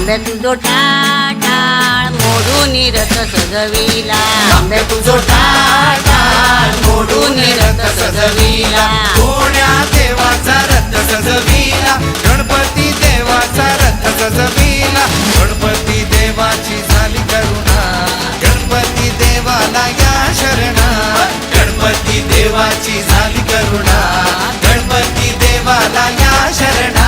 आंब्या तुझो टाळ मोडून रथ सजविला, आंब्या तुझो टाळ मोडून रथ सजविला, कोण्या देवाचा रथ सजविला, गणपती देवाचा रथ सजविला, गणपती देवाची झाली करुणा, गणपती देवाला या शरणा, गणपती देवाची झाली करुणा, गणपती देवाला या शरणा.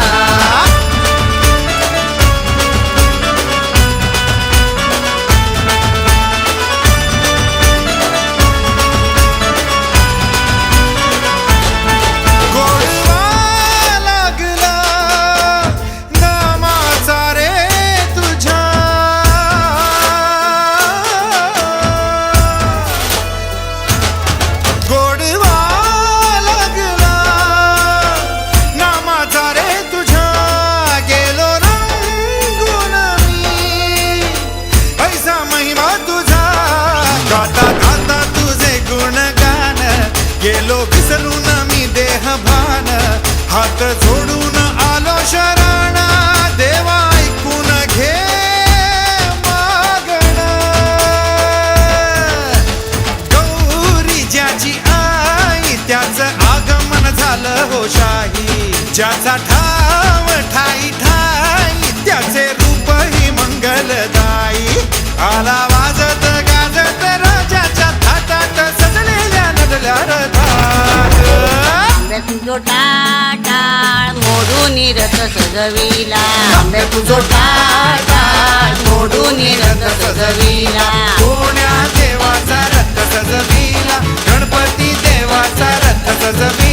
गेलो विसरून मी देह भान, हात जोडून आलो शरण, देवा ऐकून घे मागण. गौरी ज्याची आई त्याचं आगमन झालं हो शाही, ज्याचा ठाव ठाई ठाई त्याचे रूपही मंगलदायी, आला वाजत गाजत राजाच्या थाटात सजलेल्या नडल्या रथात. आंब्या तुझो टाळ मोडून रथ सजविला, आंब्या तुझो टाळ मोडून रथ सजविला, कोण्या देवाचा रथ सजविला, गणपती देवाचा रथ सजविला.